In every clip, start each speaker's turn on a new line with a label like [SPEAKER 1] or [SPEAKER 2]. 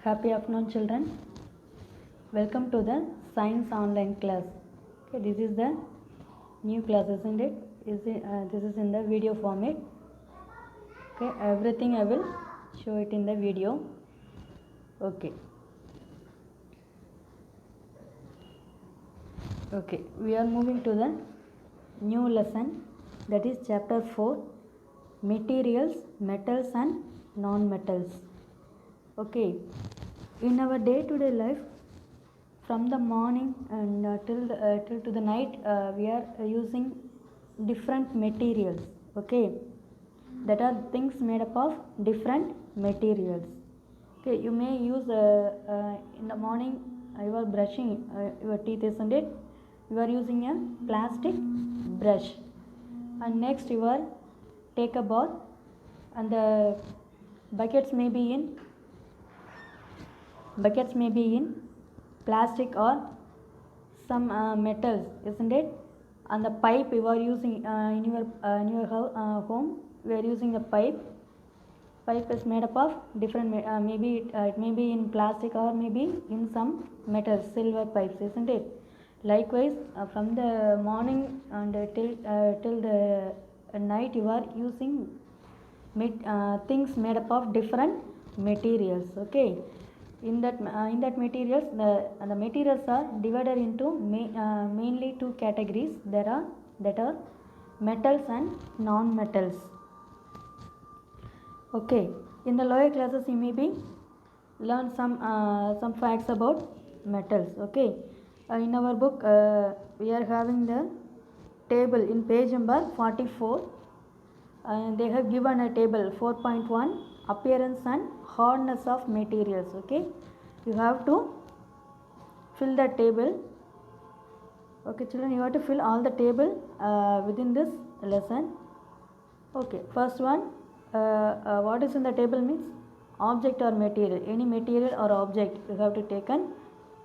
[SPEAKER 1] Happy afternoon, children. Welcome to the science online class. Okay, this is the new class, isn't it? This is in the video format. Okay, everything I will show it in the video. Okay. Okay, we are moving to the new lesson, that is chapter 4, materials, metals and non-metals. Okay, in our day-to-day life, from the morning and till to the night, we are using different materials. Okay, that are things made up of different materials. Okay, you may use in the morning you are brushing your teeth, isn't it? You are using a plastic brush, and next you are take a bath, and the buckets may be in plastic or some metals, isn't it? And the pipe you are using in your home, we are using a pipe. Pipe is made up of different maybe it may be in plastic or maybe in some metal, silver pipes, isn't it? Likewise, from the morning and till the night, you are using things made up of different materials. Okay, in that materials, the materials are divided into mainly two categories. That are metals and non-metals. Okay, in the lower classes you may be learn some facts about metals. Okay, in our book we are having the table in page number 44. They have given a table 4.1, appearance and hardness of materials. Okay, you have to fill the table. Okay, children, you have to fill all the table within this lesson. Okay, first one, what is in the table means object or material. Any material or object you have to taken,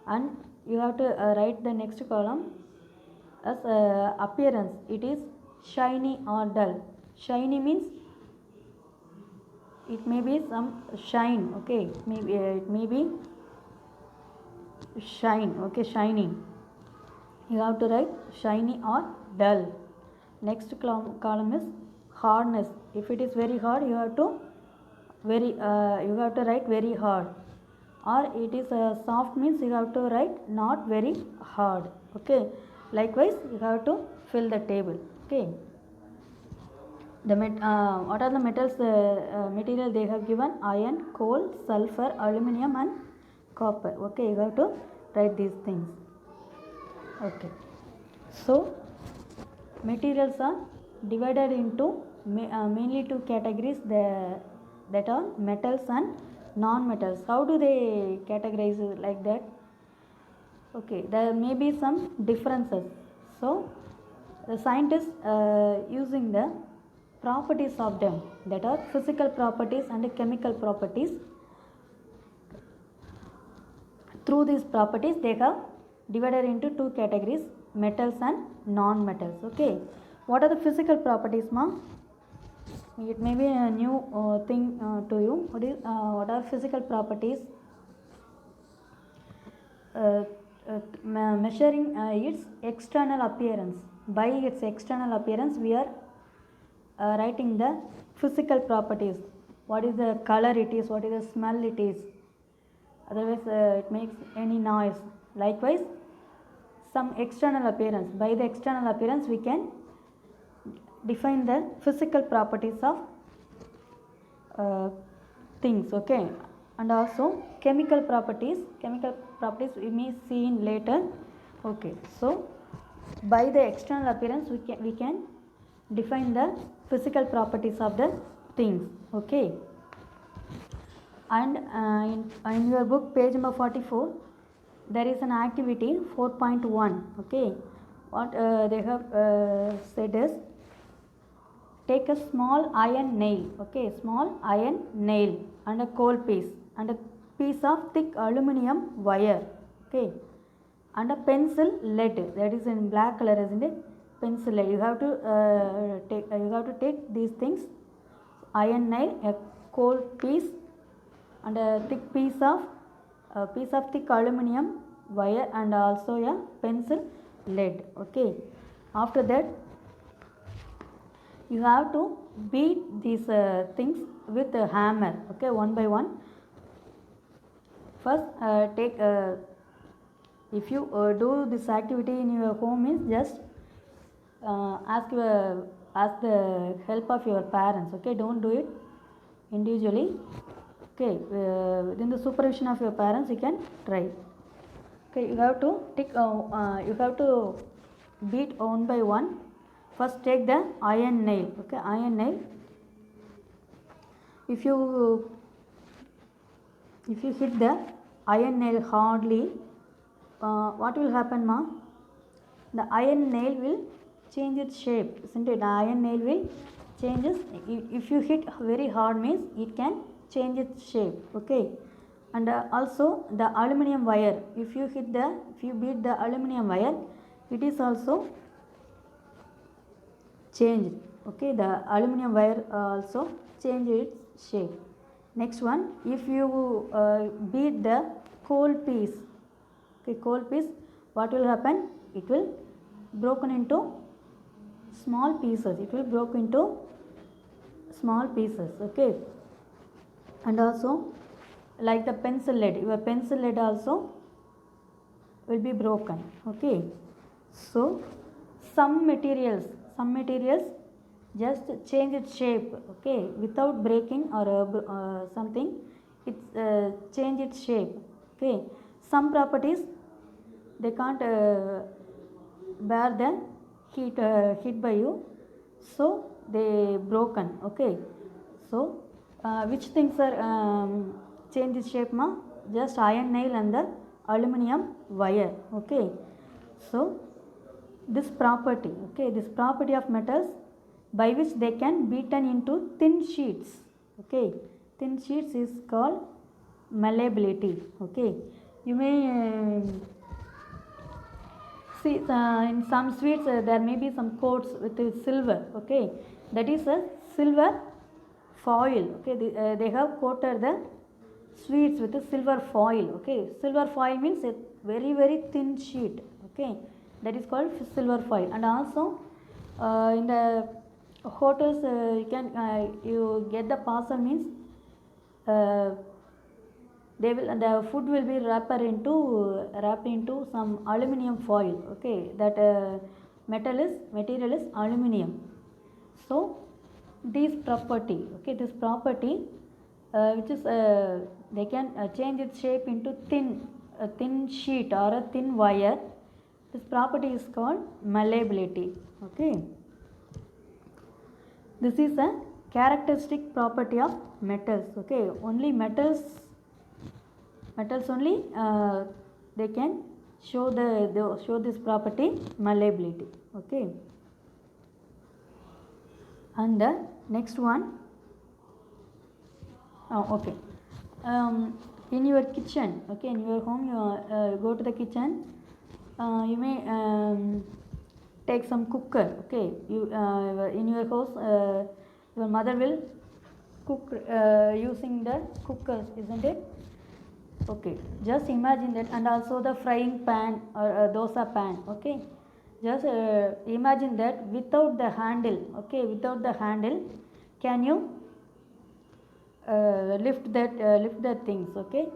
[SPEAKER 1] and you have to write the next column as appearance. It is shiny or dull. Shiny means it may be some shine. Okay, maybe it may be shine. Okay, shiny. You have to write shiny or dull. Next column is hardness. If it is very hard, you have to write very hard. Or it is soft means you have to write not very hard. Okay, likewise you have to fill the table. Okay, what are the metals material they have given? Iron, coal, sulfur, aluminum and copper. Okay, you have to write these things. Okay, so materials are divided into mainly two categories, that are metals and non-metals. How do they categorize it like that? Okay, there may be some differences. So the scientists using the properties of them, that are physical properties and chemical properties. Through these properties they have divided into two categories, metals and non-metals. Okay, what are the physical properties, ma'am? It may be a new thing to you. What are physical properties? Measuring its external appearance. By its external appearance, we are writing the physical properties. What is the color it is, what is the smell it is, otherwise it makes any noise. Likewise, some external appearance. By the external appearance, we can define the physical properties of things. Okay, and also chemical properties we may see in later. Okay, so by the external appearance we can define the physical properties of the things. Okay, and in your book page number 44 there is an activity 4.1. Okay, what they have said is, take a small iron nail. Okay, small iron nail and a coal piece and a piece of thick aluminum wire. Okay, and a pencil lead, that is in black color, isn't it? Pencil lead. You have to take these things: iron nail, a coal piece and a thick piece of a piece of thick aluminum wire and also a pencil lead. Okay, after that you have to beat these things with a hammer. Okay, one by one. First take if you do this activity in your home means just ask the help of your parents. Okay, don't do it individually. Okay, within the supervision of your parents you can try. Okay, you have to beat one by one. First take the iron nail. Okay, iron nail. If you hit the iron nail hardly, what will happen, ma? The iron nail will change its shape, isn't it? The iron nail will changes. If you hit very hard means it can change its shape. Okay, and also the aluminum wire. If you beat the aluminum wire, it is also changed. Okay, the aluminum wire also change its shape. Next one, if you beat the coal piece. Okay, coal piece, what will happen? It will broken into small pieces. It will broke into small pieces. Okay, and also like the pencil lead, your pencil lead also will be broken. Okay, so some materials just change its shape. Okay, without breaking or something, it's change its shape. Okay, some properties they can't bear the heat by you, so they broken. Okay, so which things are change its shape, ma? Just iron nail and the aluminum wire. Okay, so this property, okay, this property of metals by which they can beaten into thin sheets. Okay, thin sheets is called malleability. Okay, you may see in some sweets there may be some coats with silver. Okay, that is a silver foil. Okay, they have coated the sweets with a silver foil. Okay, silver foil means a very thin sheet. Okay, that is called silver foil. And also in the hotels you get the parcel means the food will be wrapped into some aluminum foil. Okay, that material is aluminum. So this property, okay, this property which is they can change its shape into a thin sheet or a thin wire. This property is called malleability. Okay, this is a characteristic property of metals. Okay, only metals only they can show this property, malleability. Okay, and the next one, okay, in your kitchen, okay, in your home, you go to the kitchen, you may take some cooker. Okay, you in your house your mother will cook using the cookers, isn't it? Okay, just imagine that. And also the frying pan or dosa pan. Okay, just imagine that without the handle. Okay, without the handle, can you lift that things? Okay,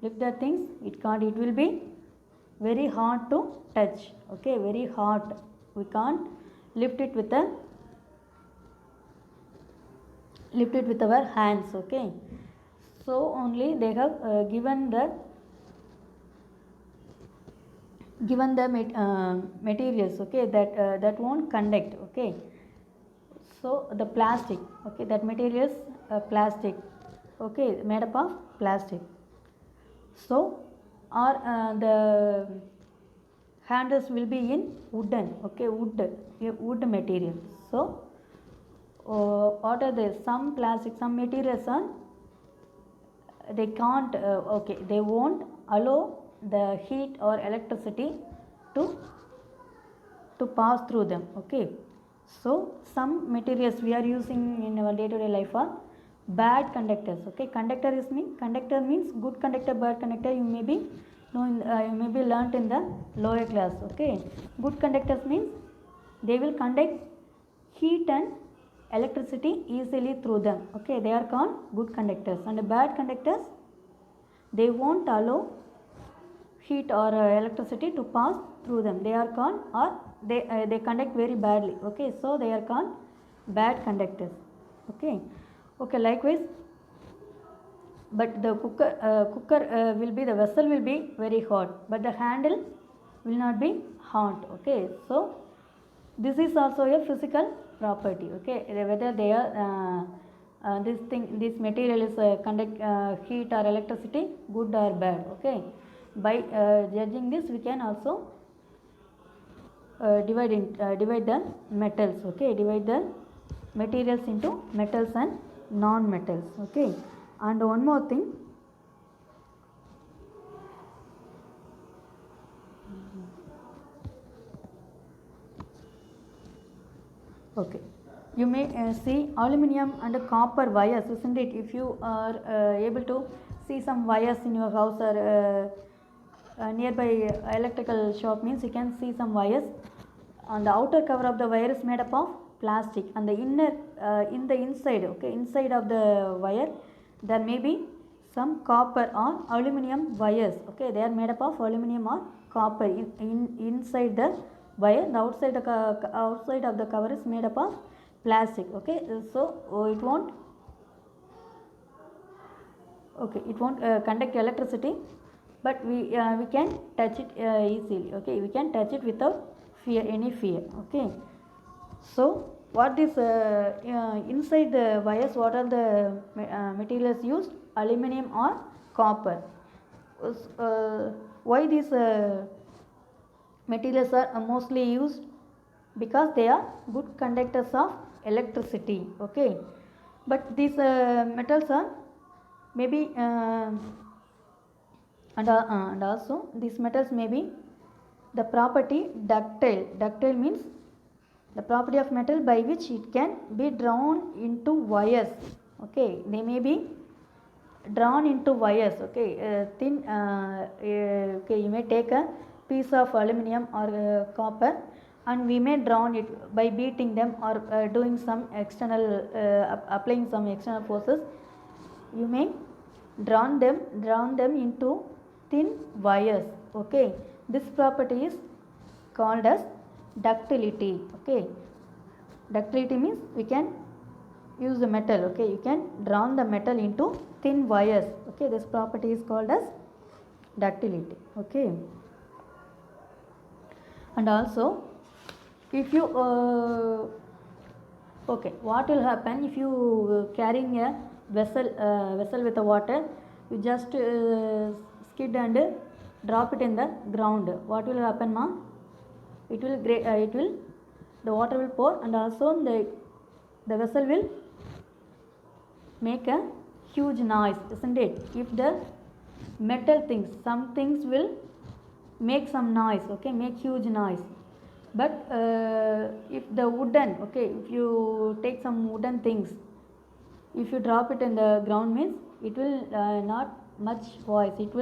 [SPEAKER 1] lift that things, it can't. It will be very hard to touch. Okay, very hard. We can't lift it with our hands. Okay, so only they have given the materials. Okay, that won't conduct. Okay, so the plastic. Okay, that material is plastic. Okay, made up of plastic. So or the handles will be in wooden. Okay, wood material. So what are they? Some plastic, some materials are they can't okay, they won't allow the heat or electricity to pass through them. Okay, so some materials we are using in our day-to-day life are bad conductors. Okay, conductor means good conductor, bad conductor. You may be learnt in the lower class. Okay, good conductors means they will conduct heat and electricity easily through them. Okay, they are called good conductors. And bad conductors, they won't allow heat or electricity to pass through them. They are called, or they conduct very badly. Okay, so they are called bad conductors. Okay, likewise, but the cooker will be, the vessel will be very hot, but the handle will not be hot. Okay, so this is also a physical property. Okay, whether they are this material is conduct heat or electricity, good or bad. Okay, by judging this, we can also divide the metals. Okay, divide the materials into metals and non-metals. Okay, and one more thing, okay, you may see aluminum and copper wires, isn't it? If you are able to see some wires in your house or nearby electrical shop, means you can see some wires. On the outer cover of the wire is made up of plastic, and the inner in the inside, okay, inside of the wire, there may be some copper or aluminum wires. Okay, they are made up of aluminum or copper inside the wire. The outside of the cover is made up of plastic. Okay, so it won't conduct electricity, but we can touch it easily. Okay, we can touch it without any fear. Okay, so what is inside the wires, what are the materials used? Aluminum or copper. Why these materials are mostly used? Because they are good conductors of electricity. Okay, but these metals are maybe and also these metals may be the property ductile. Ductile means the property of metal by which it can be drawn into wires. Okay, they may be drawn into wires. Okay, thin. Okay, you may take a piece of aluminum or copper, and we may drawn it by beating them or doing some external applying some external forces. You may drawn them into thin wires. Okay, this property is called as ductility. Okay, ductility means we can use the metal. Okay, you can drawn the metal into thin wires. Okay, this property is called as ductility. Okay, and also if you okay, what will happen if you carrying a vessel with the water, you just skid and drop it in the ground, what will happen, ma? It will the water will pour, and also the vessel will make a huge noise, isn't it? If the metal things, some things will make some noise. Okay, make huge noise. But if the wooden, okay, if you take some wooden things, if you drop it in the ground, means it will not much voice. It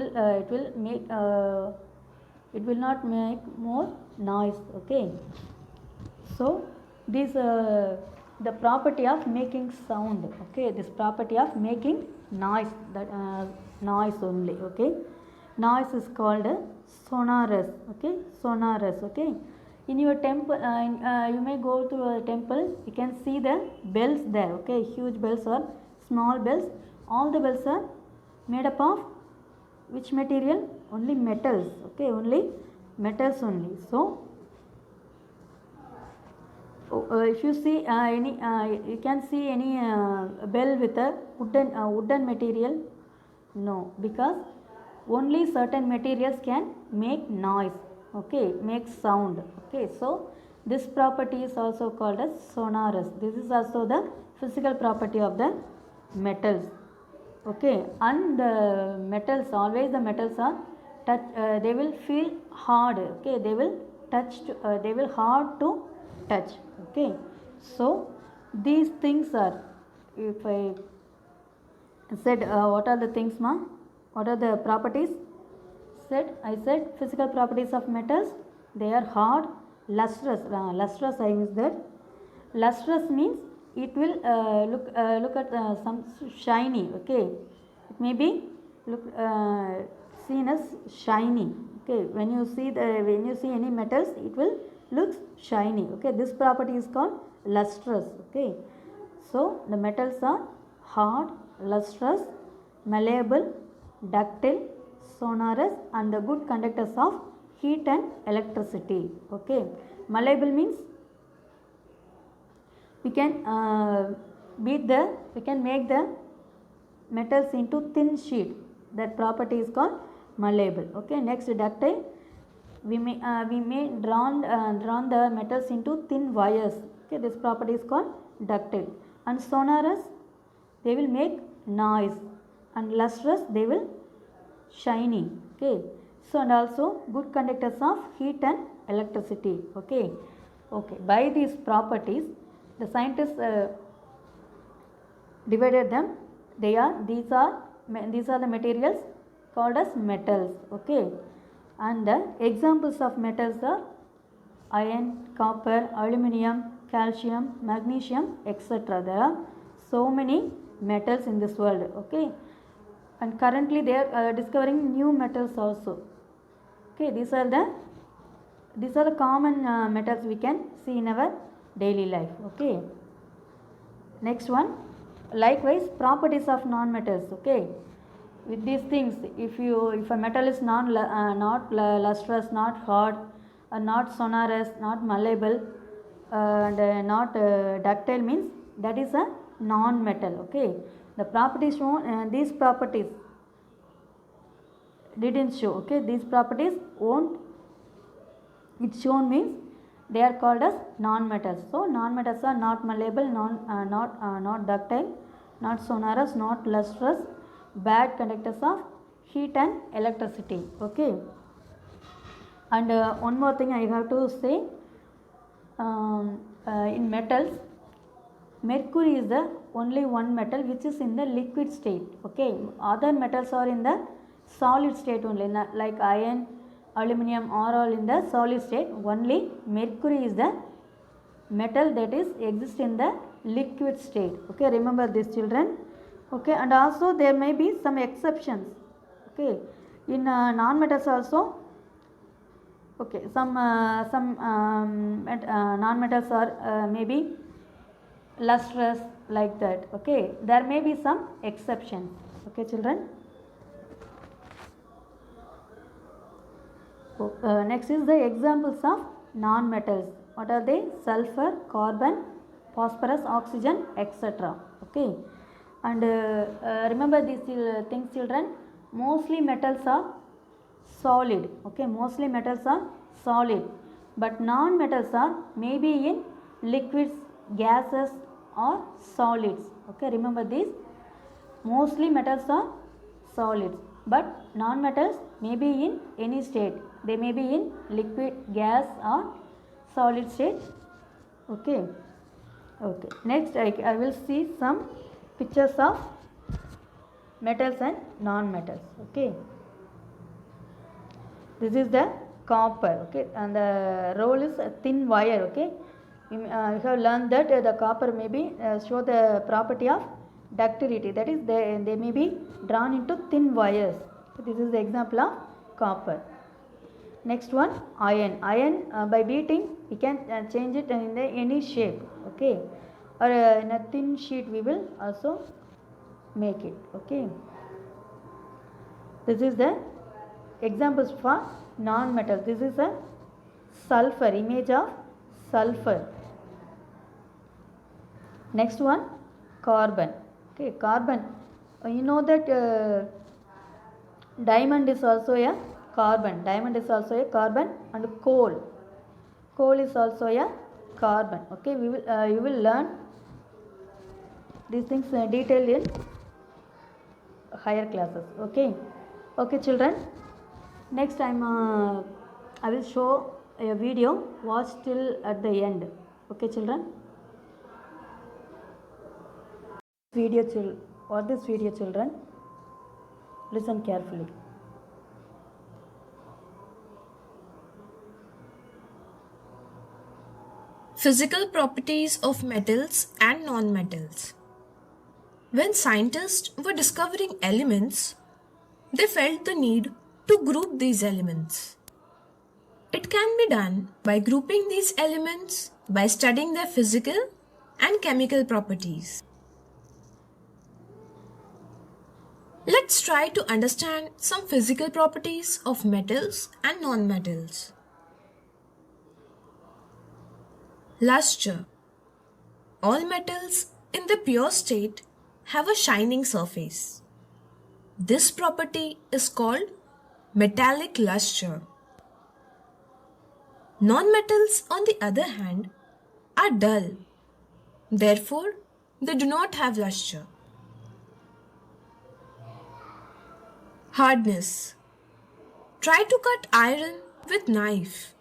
[SPEAKER 1] will not make more noise. Okay, so this the property of making sound. Okay, this property of making noise, that noise only. Okay, noise is called sonorous. Okay, sonorous. Okay, in your temple, you may go to a temple, you can see the bells there. Okay, huge bells or small bells. All the bells are made up of which material? Only metals. Okay, only metals only. So if you see any you can see any bell with a wooden material? No, because only certain materials can make noise. Okay, make sound. Okay, so this property is also called as sonorous. This is also the physical property of the metals. Okay, and the metals, always the metals are touch, they will feel hard. Okay, they will they will hard to touch. Okay, so these things are, if I said what are the things, ma? What are the properties? I said physical properties of metals. They are hard, lustrous. Lustrous I use that. Lustrous means it will look at some shiny. Okay, it may be look seen as shiny. Okay, when you see any metals, it will look shiny. Okay, this property is called lustrous. Okay, so the metals are hard, lustrous, malleable, ductile, sonorous, and the good conductors of heat and electricity. Okay, malleable means we can make the metals into thin sheet. That property is called malleable. Okay, next ductile, we may drawn the metals into thin wires. Okay, this property is called ductile. And sonorous, they will make noise, and lustrous, they will shiny. Okay, so and also good conductors of heat and electricity. Okay, by these properties the scientists divided them. These are the materials called as metals. Okay, and the examples of metals are iron, copper, aluminum, calcium, magnesium, etc. There are so many metals in this world. Okay, and currently they are discovering new metals also. Okay, these are the common metals we can see in our daily life. Okay, next one, likewise properties of non-metals. Okay, with these things, if a metal is not lustrous, not hard, not sonorous, not malleable, and not ductile, means that is a non-metal. Okay, the properties shown, these properties didn't show. Okay, these properties won't it's shown, means they are called as non-metals. So non-metals are not malleable, not ductile, not sonorous, not lustrous, bad conductors of heat and electricity. Okay, and one more thing I have to say, in metals, mercury is the only one metal which is in the liquid state. Okay, other metals are in the solid state only, like iron, aluminum are all in the solid state. Only mercury is the metal that is exist in the liquid state. Okay, remember this, children. Okay, and also there may be some exceptions. Okay, in non-metals also. Okay, some non-metals are maybe lustrous, like that. Okay, there may be some exceptions. Okay, children. Next is the examples of non-metals. What are they? Sulfur, carbon, phosphorus, oxygen, etc. Okay, and remember these things, children. Mostly metals are solid. Okay, mostly metals are solid, but non-metals are maybe in liquids, gases, or solids. Okay, remember these. Mostly metals are solids, but non-metals may be in any state. They may be in liquid, gas, or solid state. Okay. Next I will see some pictures of metals and non-metals. Okay, this is the copper. Okay, and the roll is a thin wire. Okay, you have learned that the copper may be show the property of ductility, that is they may be drawn into thin wires. This is the example of copper. Next one, iron. By beating we can change it in any shape. Okay, or in a thin sheet we will also make it. Okay, this is the examples for non-metals. This is a sulfur, image of sulfur. Next one, carbon. Okay, carbon. You know that diamond is also a carbon. Diamond is also a carbon, and coal. Coal is also a carbon. Okay, you will learn these things detailed in higher classes. Okay, children. Next time I will show a video. Watch till at the end. Okay, children. Video Watch this video, children. Listen carefully.
[SPEAKER 2] Physical properties of metals and non-metals. When scientists were discovering elements, they felt the need to group these elements. It can be done by grouping these elements by studying their physical and chemical properties. Let's try to understand some physical properties of metals and non-metals. Luster. All metals in the pure state have a shining surface. This property is called metallic luster. Non-metals, on the other hand, are dull. Therefore, they do not have luster. Hardness. Try to cut iron with knife.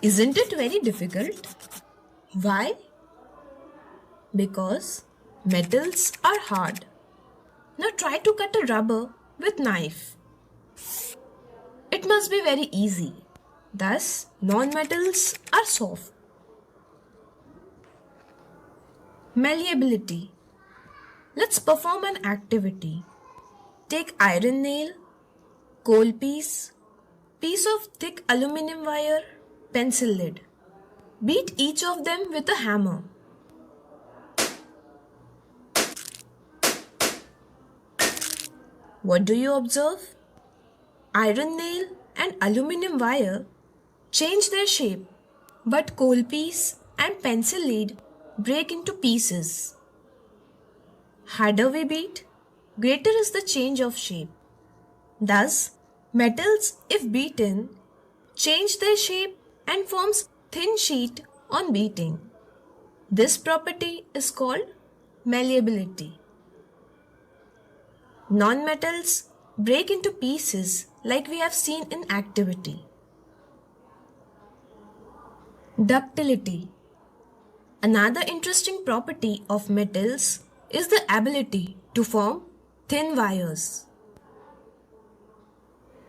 [SPEAKER 2] Isn't it very difficult? Why? Because metals are hard. Now try to cut a rubber with knife. It must be very easy. Thus, non-metals are soft. Malleability. Let's perform an activity. Take iron nail, coal piece of thick aluminum wire, pencil lid. Beat each of them with a hammer. What do you observe? Iron nail and aluminum wire change their shape, but coal piece and pencil lead break into pieces. Harder we beat, greater is the change of shape. Thus, metals, if beaten, change their shape and forms thin sheet on beating. This property is called malleability. Non-metals break into pieces like we have seen in activity. Ductility. Another interesting property of metals is the ability to form thin wires.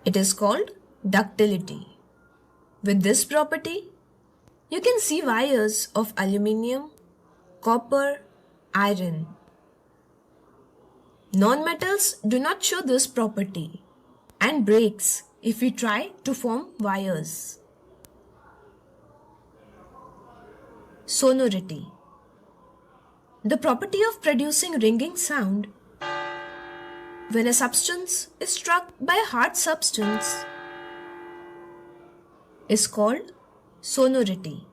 [SPEAKER 2] It is called ductility. With this property, you can see wires of aluminium, copper, iron. Non-metals do not show this property and breaks if we try to form wires. Sonority. The property of producing ringing sound when a substance is struck by a hard substance is called sonority.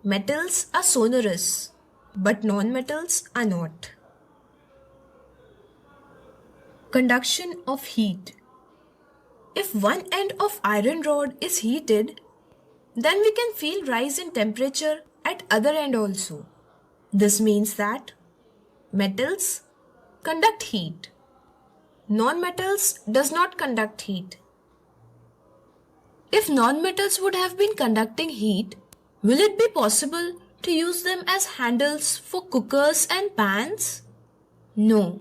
[SPEAKER 2] Metals are sonorous, but non-metals are not. Conduction of heat. If one end of iron rod is heated, then we can feel rise in temperature at other end also. This means that metals conduct heat. Non-metals does not conduct heat. If non-metals would have been conducting heat, will it be possible to use them as handles for cookers and pans? No.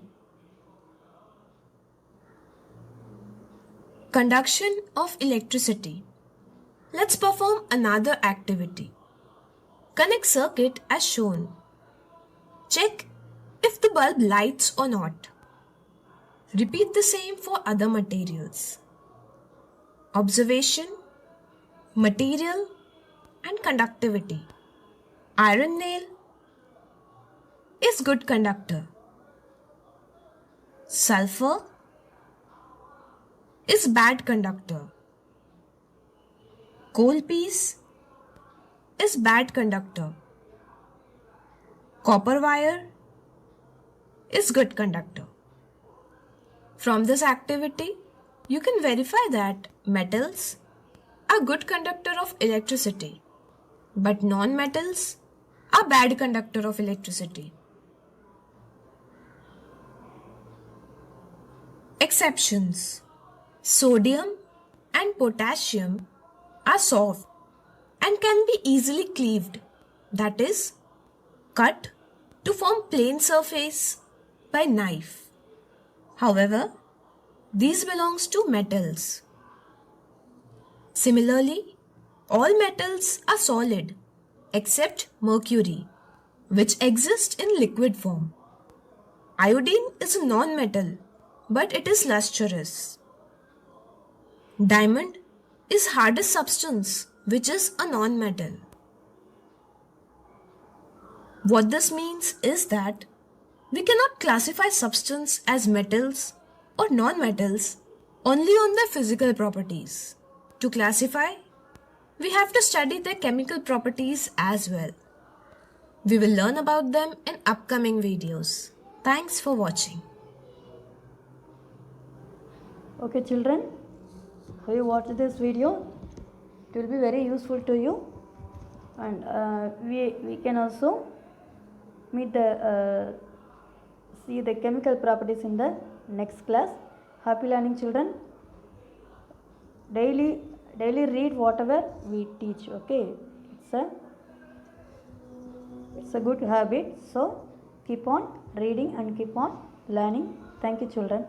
[SPEAKER 2] Conduction of electricity. Let's perform another activity. Connect circuit as shown. Check if the bulb lights or not. Repeat the same for other materials. Observation, material and conductivity. Iron nail is good conductor. Sulfur is bad conductor. Coal piece is bad conductor. Copper wire is good conductor. From this activity, you can verify that metals are good conductor of electricity, but non-metals are bad conductor of electricity. Exceptions. Sodium and potassium are soft and can be easily cleaved, that is, cut to form plain surface by knife. However, these belongs to metals. Similarly, all metals are solid except mercury, which exists in liquid form. Iodine is a non-metal, but it is lustrous. Diamond is hardest substance, which is a non-metal. What this means is that we cannot classify substance as metals or non-metals only on their physical properties. To classify, we have to study their chemical properties as well. We will learn about them in upcoming videos. Thanks for watching.
[SPEAKER 1] Okay children, have you watched this video? It will be very useful to you, and we can also meet the see the chemical properties in the next class. Happy learning children. Daily read whatever we teach. Okay, it's a good habit, so keep on reading and keep on learning. Thank you children.